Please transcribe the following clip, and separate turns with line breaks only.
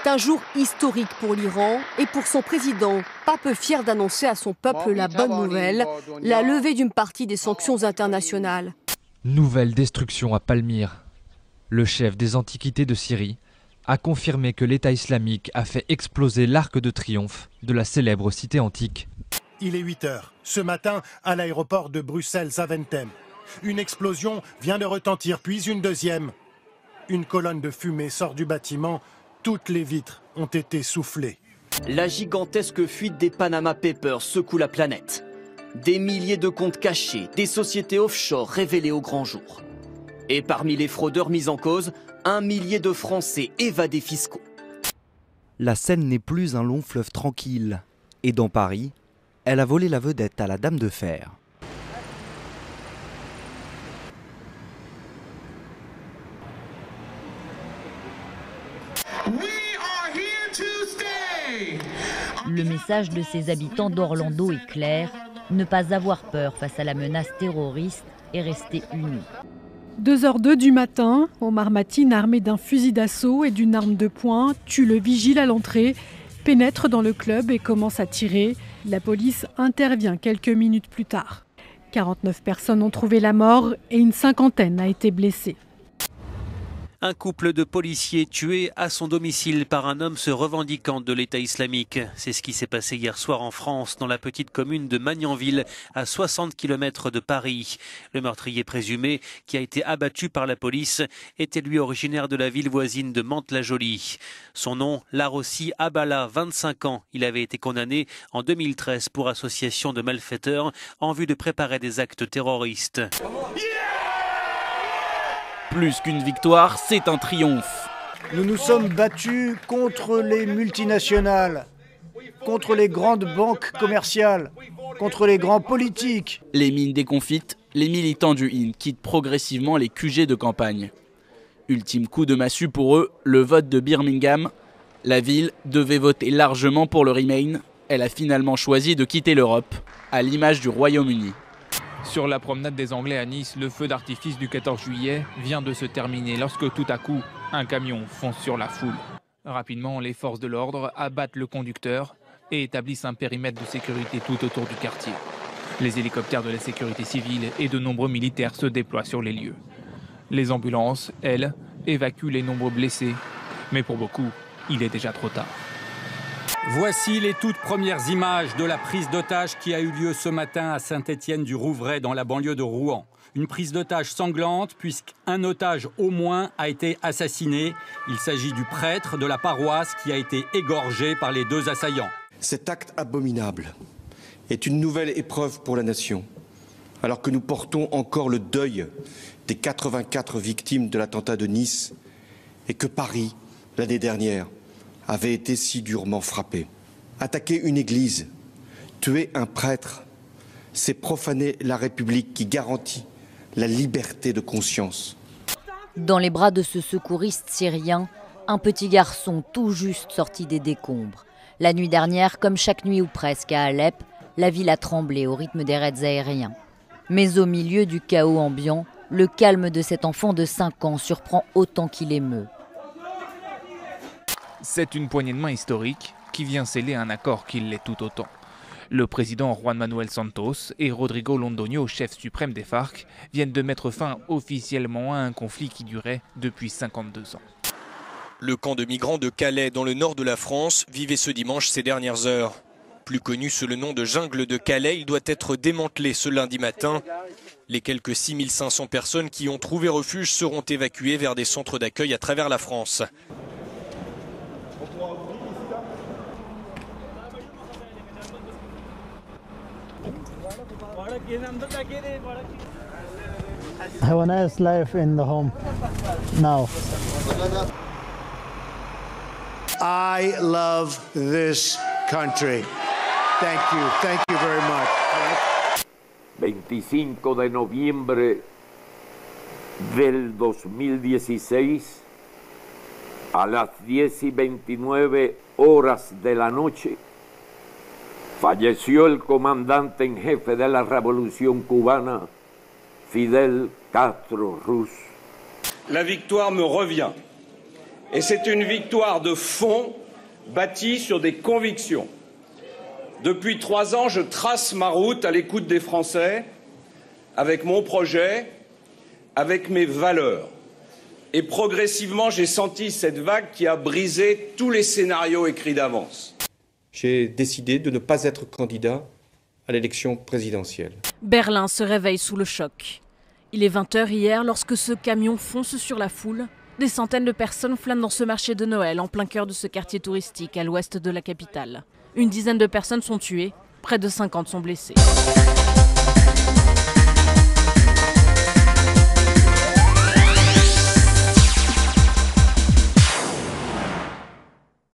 C'est un jour historique pour l'Iran et pour son président, pas peu fier d'annoncer à son peuple la bonne nouvelle, la levée d'une partie des sanctions internationales.
Nouvelle destruction à Palmyre. Le chef des Antiquités de Syrie a confirmé que l'État islamique a fait exploser l'arc de triomphe de la célèbre cité antique.
Il est 8 h, ce matin, à l'aéroport de Bruxelles-Zaventem. Une explosion vient de retentir, puis une deuxième. Une colonne de fumée sort du bâtiment. Toutes les vitres ont été soufflées.
La gigantesque fuite des Panama Papers secoue la planète. Des milliers de comptes cachés, des sociétés offshore révélées au grand jour. Et parmi les fraudeurs mis en cause, 1 millier de Français évadés fiscaux.
La Seine n'est plus un long fleuve tranquille. Et dans Paris, elle a volé la vedette à la Dame de Fer.
Le message de ses habitants d'Orlando est clair, ne pas avoir peur face à la menace terroriste et rester unis.
2h02 du matin, Omar Mateen, armé d'un fusil d'assaut et d'une arme de poing, tue le vigile à l'entrée, pénètre dans le club et commence à tirer. La police intervient quelques minutes plus tard. 49 personnes ont trouvé la mort et une cinquantaine a été blessée.
Un couple de policiers tués à son domicile par un homme se revendiquant de l'État islamique. C'est ce qui s'est passé hier soir en France, dans la petite commune de Magnanville, à 60 km de Paris. Le meurtrier présumé, qui a été abattu par la police, était lui originaire de la ville voisine de Mantes-la-Jolie. Son nom, Larossi Abala, 25 ans. Il avait été condamné en 2013 pour association de malfaiteurs en vue de préparer des actes terroristes.
Plus qu'une victoire, c'est un triomphe.
Nous nous sommes battus contre les multinationales, contre les grandes banques commerciales, contre les grands politiques.
Les mines déconfites, les militants du IN quittent progressivement les QG de campagne. Ultime coup de massue pour eux, le vote de Birmingham. La ville devait voter largement pour le Remain. Elle a finalement choisi de quitter l'Europe, à l'image du Royaume-Uni.
Sur la promenade des Anglais à Nice, le feu d'artifice du 14 juillet vient de se terminer lorsque tout à coup, un camion fonce sur la foule. Rapidement, les forces de l'ordre abattent le conducteur et établissent un périmètre de sécurité tout autour du quartier. Les hélicoptères de la sécurité civile et de nombreux militaires se déploient sur les lieux. Les ambulances, elles, évacuent les nombreux blessés. Mais pour beaucoup, il est déjà trop tard.
Voici les toutes premières images de la prise d'otage qui a eu lieu ce matin à Saint-Étienne-du-Rouvray, dans la banlieue de Rouen. Une prise d'otage sanglante, puisqu'un otage au moins a été assassiné. Il s'agit du prêtre de la paroisse qui a été égorgé par les 2 assaillants.
Cet acte abominable est une nouvelle épreuve pour la nation, alors que nous portons encore le deuil des 84 victimes de l'attentat de Nice et que Paris, l'année dernière, avait été si durement frappé. Attaquer une église, tuer un prêtre, c'est profaner la République qui garantit la liberté de conscience.
Dans les bras de ce secouriste syrien, un petit garçon tout juste sorti des décombres. La nuit dernière, comme chaque nuit ou presque à Alep, la ville a tremblé au rythme des raids aériens. Mais au milieu du chaos ambiant, le calme de cet enfant de 5 ans surprend autant qu'il émeut.
C'est une poignée de main historique qui vient sceller un accord qui l'est tout autant. Le président Juan Manuel Santos et Rodrigo Londoño, chef suprême des FARC, viennent de mettre fin officiellement à un conflit qui durait depuis 52 ans.
Le camp de migrants de Calais, dans le nord de la France, vivait ce dimanche ces dernières heures. Plus connu sous le nom de jungle de Calais, il doit être démantelé ce lundi matin. Les quelques 6500 personnes qui ont trouvé refuge seront évacuées vers des centres d'accueil à travers la France.
I have a nice life in the home now.
I love this country. Thank you very much.
25 de noviembre del 2016 a las 10:29 horas de la noche falleció el comandante en jefe de la Revolución cubana, Fidel Castro Ruz.
La victoire me revient Et c'est une victoire de fond bâtie sur des convictions. Depuis 3 ans, je trace ma route à l'écoute des Français, avec mon projet, avec mes valeurs. Et progressivement, j'ai senti cette vague qui a brisé tous les scénarios écrits d'avance.
J'ai décidé de ne pas être candidat à l'élection présidentielle.
Berlin se réveille sous le choc. Il est 20h hier lorsque ce camion fonce sur la foule. Des centaines de personnes flânent dans ce marché de Noël en plein cœur de ce quartier touristique à l'ouest de la capitale. Une dizaine de personnes sont tuées, près de 50 sont blessées.